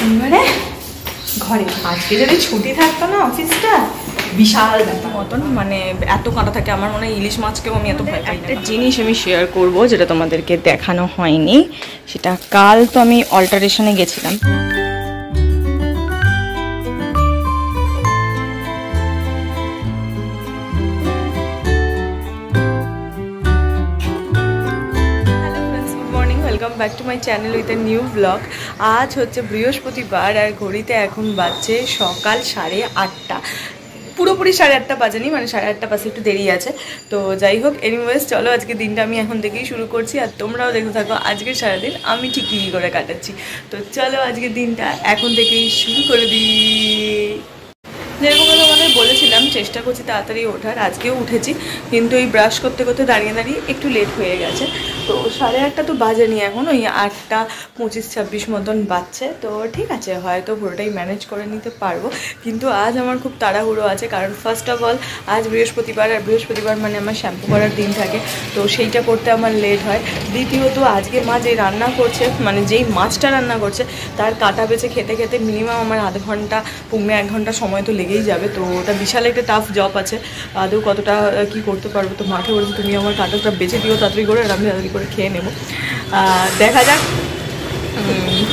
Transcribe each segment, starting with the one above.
এবারে ঘরে আজকে যদি ছুটি থাকতো না অফিসটা বিশাল ব্যাপার মতন, মানে এত কাঁটা থাকে আমার মনে হয় ইলিশ মাছকেও আমি এত ভয় পাই না। একটা জিনিস আমি শেয়ার করব যেটা তোমাদেরকে দেখানো হয়নি, সেটা কাল তো আমি অল্টারেশনে গেছিলাম। Welcome back to my channel with a new blog. আজ হচ্ছে বৃহস্পতিবার আর ঘড়িতে এখন বাজছে সকাল 8:30। পুরোপুরি 8:30 বাজেনি, মানে 8:30 বাজে একটু দেরি আছে। তো যাই হোক, এনিওয়েজ চলো আজকে দিনটা আমি এখন থেকেই শুরু করছি আর তোমরাও দেখতে থাকো আজকের সারাদিন আমি ঠিক কী করে কাটাচ্ছি। তো চলো আজকের দিনটা এখন থেকেই শুরু করে দিই। যেরকম তোমাদের বলেছিলাম চেষ্টা করছি তাড়াতাড়ি ওঠার, আজকেও উঠেছি, কিন্তু এই ব্রাশ করতে করতে দাঁড়িয়ে দাঁড়িয়ে একটু লেট হয়ে গেছে। তো 8:30 তো বাজেনি, এখন ওই 8:25-26 মতন বাজছে। তো ঠিক আছে, হয়তো পুরোটাই ম্যানেজ করে নিতে পারবো, কিন্তু আজ আমার খুব তাড়াহুড়ো আছে। কারণ ফার্স্ট অফ অল আজ বৃহস্পতিবার, আর বৃহস্পতিবার মানে আমার শ্যাম্পু করার দিন থাকে, তো সেইটা করতে আমার লেট হয়। দ্বিতীয়ত আজকে মা যে রান্না করছে, মানে যেই মাছটা রান্না করছে তার কাটা বেছে খেতে খেতে মিনিমাম আমার আধ ঘন্টা 1 ঘন্টা সময় তো লেগেই যাবে। তো ওটা বিশাল একটা টাফ জব আছে, আদৌ কতটা কি করতে পারবো। তো মাকে বলছি তুমি আমার কাটাটা বেছে দিও তাড়াতাড়ি করে, আর আমি তাড়াতাড়ি করে খেয়ে নেবো। দেখা যাক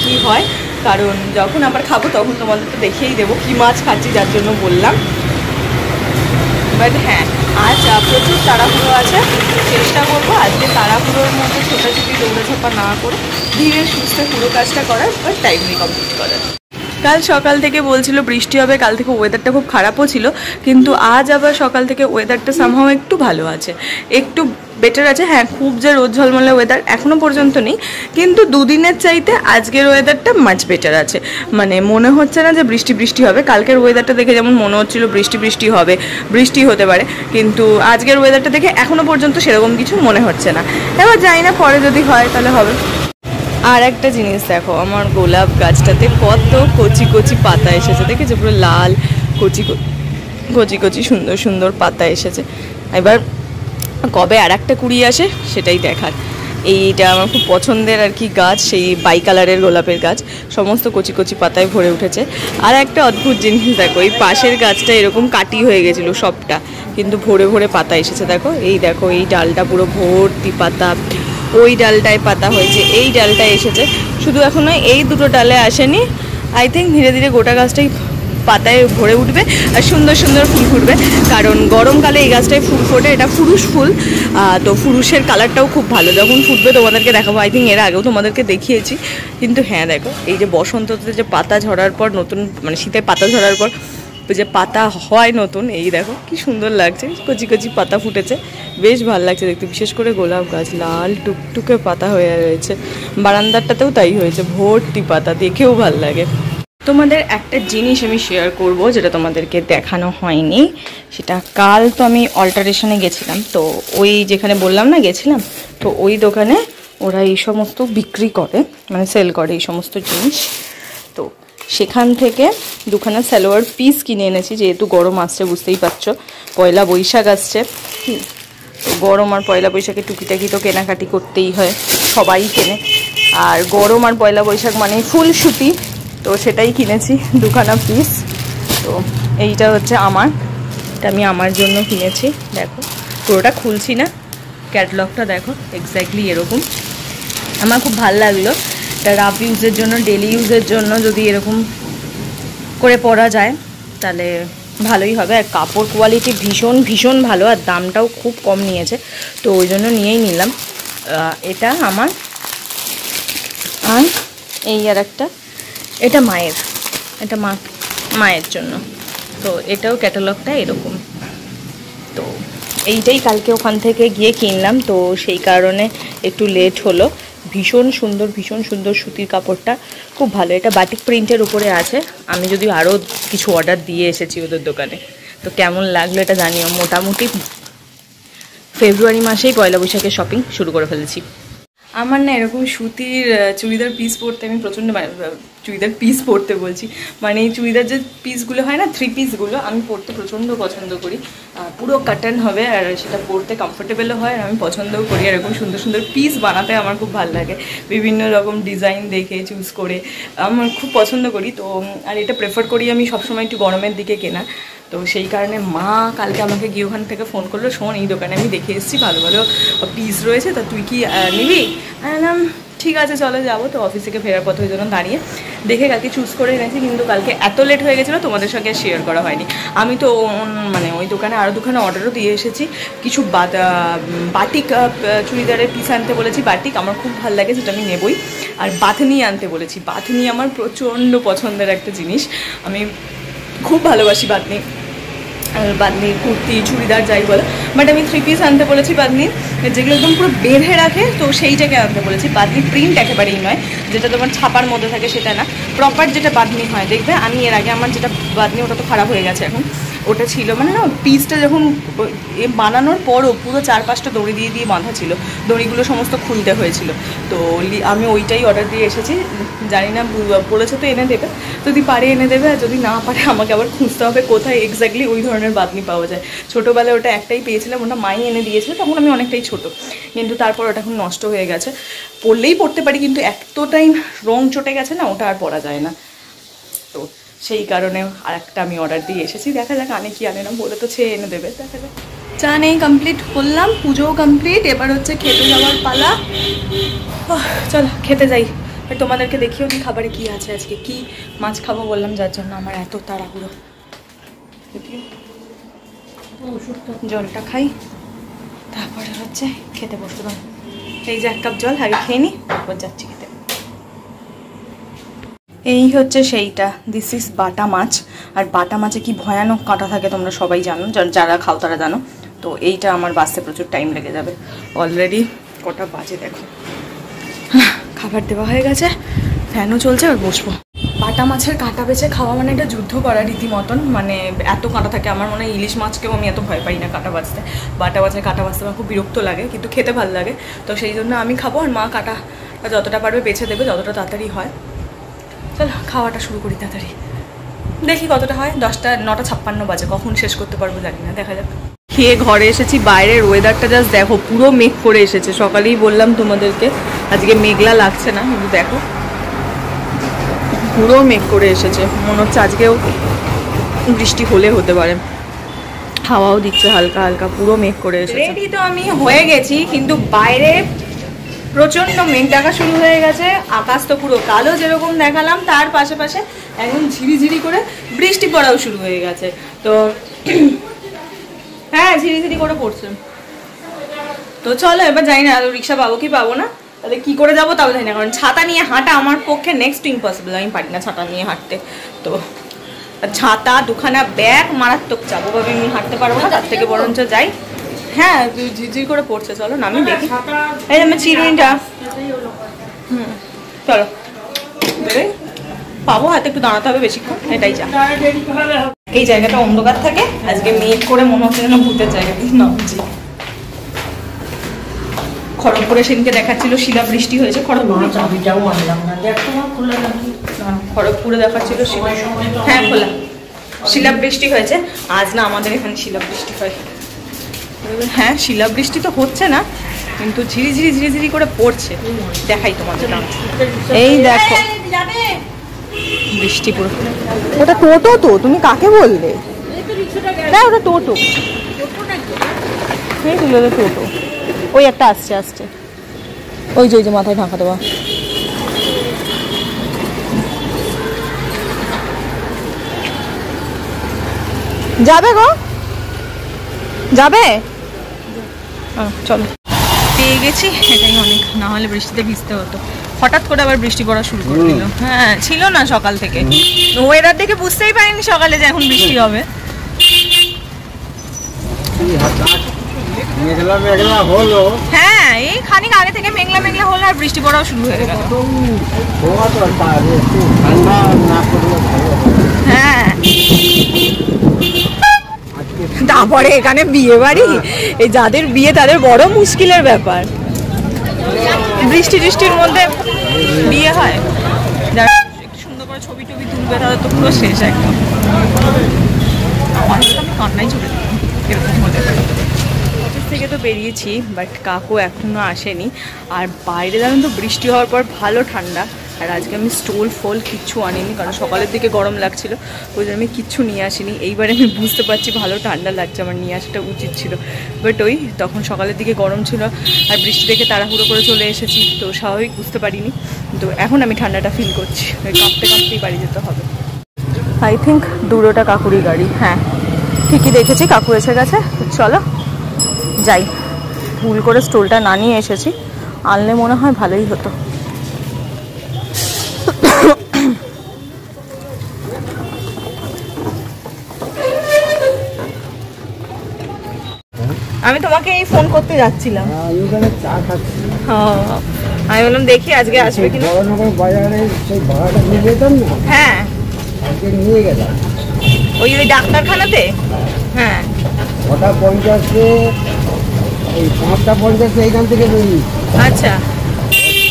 কি হয়, কারণ যখন আবার খাবো তখন তোমাদের তো দেখিয়েই দেবো কী মাছ খাচ্ছি, যার জন্য বললাম। বাট হ্যাঁ, আজ প্রচুর তাড়াহুড়ো আছে, চেষ্টা করবো আজকে তাড়াহুড়োর মধ্যে ছোটাছুটি দৌড়াঝাপা না করে ধীরে সুস্থে পুরো কাজটা করার, বাট টাইমলি কমপ্লিট করার। কাল সকাল থেকে বলছিল বৃষ্টি হবে, কাল থেকে ওয়েদারটা খুব খারাপও ছিল, কিন্তু আজ আবার সকাল থেকে ওয়েদারটা সামহাও একটু ভালো আছে, একটু বেটার আছে। হ্যাঁ, খুব যে রোদ ঝলমলে ওয়েদার এখনও পর্যন্ত নেই, কিন্তু দুদিনের চাইতে আজকের ওয়েদারটা মাচ বেটার আছে। মানে মনে হচ্ছে না যে বৃষ্টি বৃষ্টি হবে। কালকের ওয়েদারটা দেখে যেমন মনে হচ্ছিল বৃষ্টি বৃষ্টি হবে, বৃষ্টি হতে পারে, কিন্তু আজকের ওয়েদারটা দেখে এখনও পর্যন্ত সেরকম কিছু মনে হচ্ছে না। এবার জানি না পরে যদি হয় তাহলে হবে। আর একটা জিনিস দেখো, আমার গোলাপ গাছটাতে কত কচি কচি পাতা এসেছে, দেখেছো? পুরো লাল কচি কচি কচি সুন্দর সুন্দর পাতা এসেছে। এবার কবে আর একটা কুড়ি আসে সেটাই দেখার। এইটা আমার খুব পছন্দের আর কি গাছ, সেই বাই কালারের গোলাপের গাছ, সমস্ত কচি কচি পাতায় ভরে উঠেছে। আর একটা অদ্ভুত জিনিস দেখো, এই পাশের গাছটা এরকম কাটি হয়ে গেছিলো সবটা, কিন্তু ভরে ভরে পাতা এসেছে। দেখো এই ডালটা পুরো ভর্তি পাতা, ওই ডালটায় পাতা হয়েছে, এই ডালটায় এসেছে। শুধু এখনো এই দুটো ডালে আসেনি, আই থিঙ্ক ধীরে ধীরে গোটা গাছটাই পাতায় ভরে উঠবে আর সুন্দর সুন্দর ফুল ফুটবে। কারণ গরমকালে এই গাছটায় ফুল ফোটে, এটা ফুরুষ ফুল। তো ফুরুষের কালারটাও খুব ভালো, যখন ফুটবে তোমাদেরকে দেখাবো। আই থিঙ্ক এর আগেও তোমাদেরকে দেখিয়েছি। কিন্তু হ্যাঁ দেখো, এই যে বসন্ততে যে পাতা ঝরার পর নতুন, মানে শীতের পাতা ঝরার পর যে পাতা হয় নতুন, এই দেখো কি সুন্দর লাগছে, কচি কচি পাতা ফুটেছে, বেশ ভালো লাগছে দেখতে। বিশেষ করে গোলাপ গাছ লাল টুকটুকে পাতা হয়ে রয়েছে, বারান্দারটাতেও তাই হয়েছে, ভর্তি পাতা, দেখেও ভালো লাগে। তোমাদের একটা জিনিস আমি শেয়ার করব যেটা তোমাদেরকে দেখানো হয়নি, সেটা কাল তো আমি অল্টারেশনে গেছিলাম। তো ওই যেখানে বললাম না গেছিলাম, তো ওই দোকানে ওরা এই সমস্ত বিক্রি করে, মানে সেল করে এই সমস্ত জিনিস। তো সেখান থেকে দুখানা সালোয়ার পিস কিনে এনেছি, যেহেতু গরম আসছে বুঝতেই পারছো, পয়লা বৈশাখ আসছে। গরম আর পয়লা বৈশাখে টুকিটাকি তো কেনাকাটি করতেই হয়, সবাই কেনে। আর গরম আর পয়লা বৈশাখ মানে ফুল সুতি, তো সেটাই কিনেছি দুখানা পিস। তো এইটা হচ্ছে আমার, এটা আমি আমার জন্য কিনেছি। দেখো পুরোটা খুলছি না, ক্যাটালগটা দেখো এক্স্যাক্টলি এরকম। আমার খুব ভালো লাগলো, এটা রাফ ইউজের জন্য, ডেলি ইউজের জন্য যদি এরকম করে পরা যায় তাহলে ভালোই হবে। আর কাপড় কোয়ালিটি ভীষণ ভীষণ ভালো, আর দামটাও খুব কম নিয়েছে, তো ওই জন্য নিয়েই নিলাম। এটা আমার, আর এই আর একটা, এটা মায়ের, এটা মায়ের জন্য। তো এটাও ক্যাটালগটা এরকম। তো এইটাই কালকে ওখান থেকে গিয়ে কিনলাম, তো সেই কারণে একটু লেট হলো। ভীষণ সুন্দর সুতির কাপড়টা খুব ভালো। এটা বাটিক প্রিন্টের উপরে আছে। আমি যদি আরও কিছু অর্ডার দিয়ে এসেছি ওদের দোকানে, তো কেমন লাগলো এটা জানিও। মোটামুটি ফেব্রুয়ারি মাসেই পয়লা বৈশাখের শপিং শুরু করে ফেলেছি। আমার না এরকম সুতির চুড়িদার পিস পরতে আমি প্রচণ্ড, চুড়িদার পিস পরতে বলছি, মানে এই চুড়িদার যে পিসগুলো হয় না, 3 পিসগুলো আমি পরতে প্রচণ্ড পছন্দ করি। পুরো কাটান হবে আর সেটা পরতে কমফোর্টেবলও হয় আর আমি পছন্দও করি। এরকম সুন্দর সুন্দর পিস বানাতে আমার খুব ভালো লাগে, বিভিন্ন রকম ডিজাইন দেখে চুজ করে আমার খুব পছন্দ করি। তো আর এটা প্রেফার করি আমি সবসময় একটু গরমের দিকে কেনা। তো সেই কারণে মা কালকে আমাকে গিয়ে ওখান থেকে ফোন করলো, শোন এই দোকানে আমি দেখে এসেছি ভালো ভালো পিস রয়েছে, তো তুই কি নিবি? ঠিক আছে চলো যাবো। তো অফিস থেকে ফেরার পথে ওই জন্য দাঁড়িয়ে দেখে কালকে চুজ করে এনেছি, কিন্তু কালকে এত লেট হয়ে গেছিলো তোমাদের সঙ্গে শেয়ার করা হয়নি। আমি তো মানে ওই দোকানে আরও দোকানে অর্ডারও দিয়ে এসেছি, কিছু বাটিক চুড়িদারের পিস আনতে বলেছি। বাটিক আমার খুব ভালো লাগে, সেটা আমি নেবই। আর বাঁধনি আনতে বলেছি, বাঁধনি আমার প্রচণ্ড পছন্দের একটা জিনিস, আমি খুব ভালোবাসি বাঁধনি। বাঁধনি কুর্তি চুড়িদার যাই বলো, বাট আমি 3 পিস আনতে বলেছি বাঁধনি, যেগুলো একদম পুরো বেঁধে রাখে, তো সেইটাকে আনতে বলেছি। বাঁধনি প্রিন্ট একেবারেই নয়, যেটা তোমার ছাপার মধ্যে থাকে সেটা না, প্রপার যেটা বাঁধনি হয়। দেখবে আমি এর আগে আমার যেটা বাঁধনি ওটা তো খারাপ হয়ে গেছে এখন, ওটা ছিল মানে না পিসটা যখন বানানোর পরও পুরো 4-5টা দড়ি দিয়ে দিয়ে বাঁধা ছিল, দড়িগুলো সমস্ত খুলতে হয়েছিল। তো আমি ওইটাই অর্ডার দিয়ে এসেছি, জানি না বলেছে তো এনে দেবে, যদি পারে এনে দেবে, আর যদি না পারে আমাকে আবার খুঁজতে হবে কোথায় এক্স্যাক্টলি ওই ধরনের বাঁধনি পাওয়া যায়। ছোটোবেলায় ওটা একটাই পেয়েছিলাম, ওটা মাই এনে দিয়েছিল, তখন আমি অনেকটাই ছোট, কিন্তু তারপর ওটা এখন নষ্ট হয়ে গেছে। পরলেই পরতে পারি, কিন্তু এতটাই রং চটে গেছে না, ওটা আর পরা যায় না। তো সেই কারণে আর একটা আমি অর্ডার দিয়ে এসেছি, দেখা যাক আনে কি আনে না, বলে তো ছেয়ে এনে দেবে, দেখা যাক। চা নেই কমপ্লিট করলাম, পুজোও কমপ্লিট, এবার হচ্ছে খেতে যাওয়ার পালা। চলো খেতে যাই, আর তোমাদেরকে দেখিও নি খাবারে কি আছে আজকে। কি মাছ খাবো বললাম, যার জন্য আমার এত তাড়াহুড়ো। জলটা খাই, তারপরে হচ্ছে খেতে বসতে পারবো। এই যে 1 কাপ জল আগে খেয়ে নিই, তারপর যাচ্ছি খেতে। এই হচ্ছে সেইটা, দিস ইজ বাটা মাছ। আর বাটা মাছে কি ভয়ানক কাঁটা থাকে তোমরা সবাই জানো, যারা খাও তারা জানো। তো এইটা আমার বাঁচতে প্রচুর টাইম লেগে যাবে। অলরেডি কটা বাজে দেখো, খাবার দেওয়া হয়ে গেছে, ফ্যানও চলছে, আর বসবো। বাটা মাছের কাঁটা বেছে খাওয়া মানে একটা যুদ্ধ করা রীতিমতন, মানে এত কাঁটা থাকে। আমার মনে হয় ইলিশ মাছকেও আমি এত ভয় পাই না কাঁটা বাঁচতে, বাটা মাছের কাঁটা বাঁচতে আমার খুব বিরক্ত লাগে, কিন্তু খেতে ভালো লাগে। তো সেই জন্য আমি খাবো, আর মা কাঁটা যতটা পারবে বেছে দেবে, যতটা তাড়াতাড়ি হয়। চলো খাওয়াটা শুরু করি তাড়াতাড়ি, দেখি কতটা হয়। 9:56 বাজে, কখন শেষ করতে পারবো জানি না, দেখা যাক। খেয়ে ঘরে এসেছি, বাইরের ওয়েদারটা জাস্ট দেখো, পুরো মেঘ করে এসেছে। সকালেই বললাম তোমাদেরকে আজকে মেঘলা লাগছে না, কিন্তু দেখো পুরো মেঘ করে এসেছে, মনে হচ্ছে আজকেও বৃষ্টি হলে হতে পারে। হাওয়াও দিচ্ছে হালকা হালকা, পুরো মেঘ করে এসেছে। রেডি তো আমি হয়ে গেছি, কিন্তু বাইরে প্রচণ্ড মেঘ দেখা শুরু হয়ে গেছে। আকাশ তো পুরো কালো যেরকম দেখালাম, তার পাশে এখন ঝিরিঝিরি করে বৃষ্টি পড়াও শুরু হয়ে গেছে। তো হ্যাঁ ঝিরিঝিরি করে পড়ছে। তো চলো এবার জানি না রিক্সা পাবো কি পাবো না, তাহলে কি করে যাবো তাও জানি না, কারণ ছাতা নিয়ে হাঁটা আমার পক্ষে নেক্সট টু ইম্পসিবল। আমি পারি না ছাতা নিয়ে হাঁটতে। তো ছাতা 2খানা ব্যাগ মারাত্মক চাপো ভাবে আমি হাঁটতে পারবো না, তার থেকে বরঞ্চ যাই। হ্যাঁ ঝিরঝির করে পড়ছে, চলো না আমি দেখি। এই আমার চিরুনিটা, চলো পাবো, হাতে একটু দাঁড়াতে হবে বেশিক্ষণ, এটাই যা। এই জায়গাটা অন্ধকার থাকে, আজকে মেঘ করে মনে হচ্ছে যেন ভূতের জায়গা দিয়ে নামছি। খড়গপুরে সেদিনকে দেখাচ্ছিল শিলা বৃষ্টি হয়েছে, খড়গপুরে দেখাচ্ছিল হ্যাঁ খোলা শিলা বৃষ্টি হয়েছে। আজ না আমাদের এখানে শিলা বৃষ্টি হয়। হ্যাঁ শিলা বৃষ্টি তো হচ্ছে না, কিন্তু ঝিরিঝিরি ঝিরিঝিরি করে পড়ছে। দেখাই তোমাদের, এই দেখো বৃষ্টি পুরো। ওটা টোটো তো, তুমি কাকে বললে? না ওটা টোটো, এই তুলে টোটো। ওই একটা আসছে আসছে, ওই যে মাথায় ঢাকা দেওয়া। যাবে গো, যাবে? চলো পেয়ে গেছি, এটাই অনেক, না হলে বৃষ্টিতে ভিজতে হতো। হঠাৎ করে আবার বৃষ্টি পড়া শুরু করে দিল। হ্যাঁ ছিল না সকাল থেকে, ওয়েদার দেখে বুঝতেই পারিনি সকালে যে এখন বৃষ্টি হবে। হ্যাঁ এই খানিক আগে থেকে মেঘলা মেঘলা হলো, আর বৃষ্টি পড়াও শুরু হয়ে গেল। হ্যাঁ তারপরে এখানে বিয়ে বাড়ি, এই যাদের বিয়ে তাদের বড় মুশকিলের ব্যাপার। বৃষ্টি টিষ্টির মধ্যে বিয়ে হয়, একটু সুন্দর করে ছবি টবি তুলবে, তাহলে তো পুরো শেষ একদম। আমি কান্নাই চলে দিই এরকম হতে পারে। অফিস থেকে তো বেরিয়েছি, বাট কাকু এখনও আসেনি। আর বাইরে জানেন তো বৃষ্টি হওয়ার পর ভালো ঠান্ডা। আর আজকে আমি স্টোল ফল কিচ্ছু আনিনি, কারণ সকালের দিকে গরম লাগছিল, ওই জন্য আমি কিচ্ছু নিয়ে আসিনি। এইবারে আমি বুঝতে পারছি ভালো ঠান্ডা লাগছে, আমার নিয়ে আসাটা উচিত ছিল, বাট ওই তখন সকালের দিকে গরম ছিল আর বৃষ্টি দেখে তাড়াহুড়ো করে চলে এসেছি, তো স্বাভাবিক বুঝতে পারিনি। তো এখন আমি ঠান্ডাটা ফিল করছি, ওই কাঁপতে কাঁপতেই বাড়ি যেতে হবে। আই থিঙ্ক দুটোটা কাকুরই গাড়ি, হ্যাঁ ঠিকই দেখেছি, কাকু এসে গেছে। চলো যাই, ভুল করে স্টোলটা না নিয়ে এসেছি, আনলে মনে হয় ভালোই হতো। আমি তোমাকে এই ফোন করতে যাচ্ছিলাম, আমি বললাম দেখি আজকে আসবে কিনা। হ্যাঁ নিয়ে গেলাম ওই ডাক্তারখানাতে। হ্যাঁ 6:50 এই 5:50 এইখান থেকে বেরিয়ে। আচ্ছা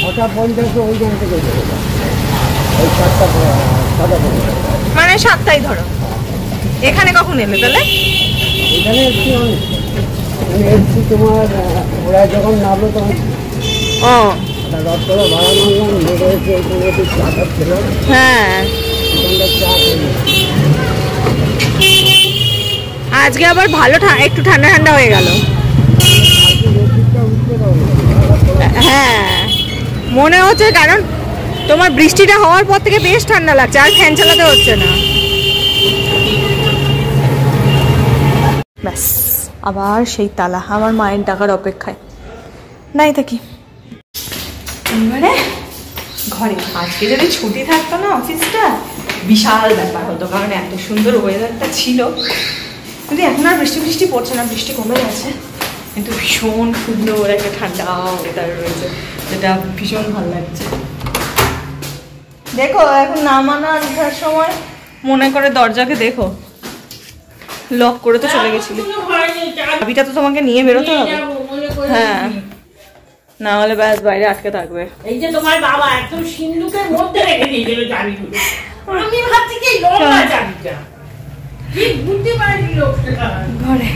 6:50 ওইখান থেকে ওই 7:50 মানে 7টাই ধরো। এখানে কখন এলে তাহলে? এখানে এসছি তোমার ওরা যখন নামলো তখন রথতলা ভাড়া মানলাম, লেগে এসে ওইখানে একটু চা খাচ্ছিলাম। হ্যাঁ চা আজকে আবার ভালো একটু ঠান্ডা ঠান্ডা হয়ে গেল। হ্যাঁ মনে হচ্ছে, কারণ তোমার বৃষ্টিটা হওয়ার পর থেকে বেশ ঠান্ডা লাগছে, আর ফ্যান চালাতে হচ্ছে না। ব্যাস আবার সেই তালা, আমার মায়ের ডাকার অপেক্ষায় নাই থাকি। এবারে ঘরে আজকে যদি ছুটি থাকতো না অফিসটা, বিশাল ব্যাপার হতো, কারণ এত সুন্দর ওয়েদারটা ছিল। কিন্তু এখন আর বৃষ্টি বৃষ্টি পড়ছে না, বৃষ্টি কমে গেছে, কিন্তু ভীষণ সুন্দর একটা ঠান্ডা ওয়েদার রয়েছে, যেটা ভীষণ ভালো লাগছে। দেখো এখন নামানো আসার সময় মনে করে দরজাকে দেখো লক করে তো চলে গেছিল, চাবিটা তো তোমাকে নিয়ে বেরোতে হবে। হ্যাঁ না হলে ব্যাস বাইরে আটকে থাকবে। এই যে তোমার বাবা একদম সিন্ধুকের মধ্যে রেখে দিয়েছিল চাবিগুলো, আমি ভাবছি কি লম্বা চাবিটা, ঠিক বুঝতে পারিনি লোকটা। ঘরে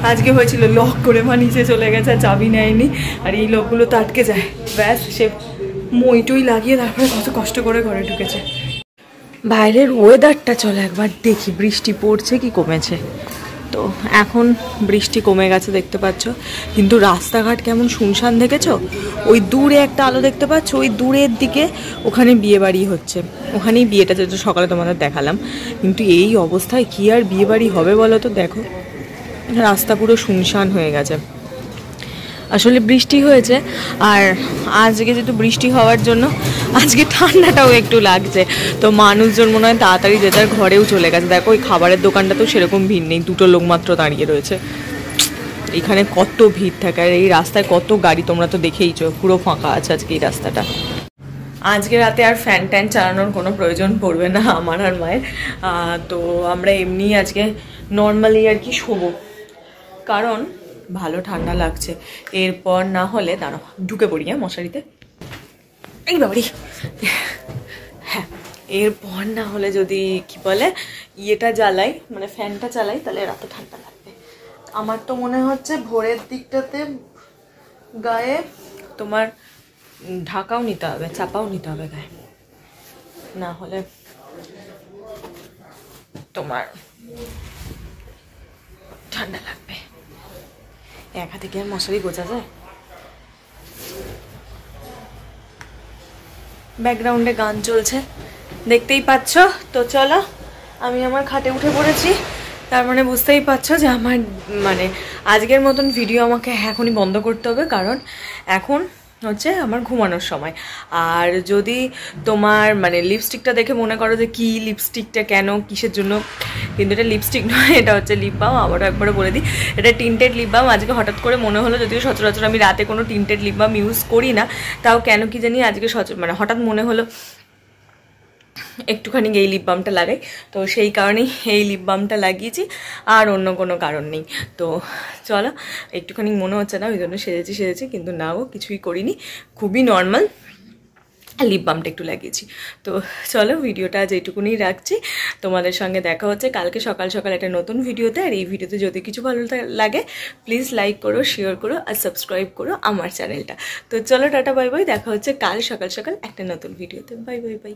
আজকে হয়েছিল লক করে মা নিচে চলে গেছে, চাবি নেয়নি, আর এই লোকগুলো তো আটকে যায়। ব্যাস সে মইটুই লাগিয়ে তারপরে কত কষ্ট করে ঘরে ঢুকেছে। বাইরের ওয়েদারটা চলে একবার দেখি, বৃষ্টি পড়ছে কি কমেছে। তো এখন বৃষ্টি কমে গেছে দেখতে পাচ্ছ, কিন্তু রাস্তাঘাট কেমন শুনশান দেখেছো? ওই দূরে একটা আলো দেখতে পাচ্ছ, ওই দূরের দিকে ওখানে বিয়ে বাড়ি হচ্ছে, ওখানেই বিয়েটা যেটা সকালে তোমাদের দেখালাম। কিন্তু এই অবস্থায় কি আর বিয়ে বাড়ি হবে বলো তো? দেখো রাস্তা পুরো শুনশান হয়ে গেছে। আসলে বৃষ্টি হয়েছে, আর আজকে যেহেতু বৃষ্টি হওয়ার জন্য আজকে ঠান্ডাটাও একটু লাগছে, তো মানুষজন মনে হয় তাড়াতাড়ি যে যার ঘরেও চলে গেছে। দেখো ওই খাবারের দোকানটা তো সেরকম ভিড় নেই, দুটো লোক মাত্র দাঁড়িয়ে রয়েছে। এখানে কত ভিড় থাকে, আর এই রাস্তায় কত গাড়ি, তোমরা তো দেখেইছো, পুরো ফাঁকা আছে আজকে এই রাস্তাটা। আজকে রাতে আর ফ্যান ট্যান চালানোর কোনো প্রয়োজন পড়বে না আমার আর মায়ের। তো আমরা এমনি আজকে নর্মালি আর কি শোবো, কারণ ভালো ঠান্ডা লাগছে। এরপর না হলে দাঁড়াও ঢুকে পড়ি মশারিতে, এই বাবারি। হ্যাঁ এরপর না হলে যদি কি বলে ইয়েটা জ্বালাই, মানে ফ্যানটা চালাই, তাহলে রাতে ঠান্ডা লাগবে। আমার তো মনে হচ্ছে ভোরের দিকটাতে গায়ে তোমার ঢাকাও নিতে হবে, চাপাও নিতে হবে গায়ে, না হলে তোমার ঠান্ডা লাগবে। এক হাতে কি আর মশারি গোছা যায়? ব্যাকগ্রাউন্ডে গান চলছে দেখতেই পাচ্ছ। তো চলো আমি আমার খাটে উঠে পড়েছি, তার মানে বুঝতেই পারছো যে আমার মানে আজকের মতন ভিডিও আমাকে এখনই বন্ধ করতে হবে, কারণ এখন হচ্ছে আমার ঘুমানোর সময়। আর যদি তোমার মানে লিপস্টিকটা দেখে মনে করো যে কি লিপস্টিকটা কেন কিসের জন্য, কিন্তু এটা লিপস্টিক নয়, এটা হচ্ছে লিপ বাম। আবারও একবারে বলে দিই, এটা টিন্টেড লিপ বাম। আজকে হঠাৎ করে মনে হলো, যদিও সচরাচর আমি রাতে কোনো টিন্টেড লিপ বাম ইউজ করি না, তাও কেন কি জানি আজকে মানে হঠাৎ মনে হলো একটুখানি এই লিপ বামটা লাগাই, তো সেই কারণেই এই লিপ বামটা লাগিয়েছি, আর অন্য কোনো কারণ নেই। তো চলো, একটুখানি মনে হচ্ছে না ওই জন্য সেজেছি, কিন্তু না ও কিছুই করিনি, খুবই নর্মাল লিপ বামটা একটু লাগিয়েছি। তো চলো, ভিডিওটা আজ এইটুকুনি রাখছি, তোমাদের সঙ্গে দেখা হচ্ছে কালকে সকাল সকাল একটা নতুন ভিডিওতে। আর এই ভিডিওতে যদি কিছু ভালো লাগে প্লিজ লাইক করো, শেয়ার করো আর সাবস্ক্রাইব করো আমার চ্যানেলটা। তো চলো, টাটা বাই বাই, দেখা হচ্ছে কাল সকাল সকাল একটা নতুন ভিডিওতে। Bye bye bye.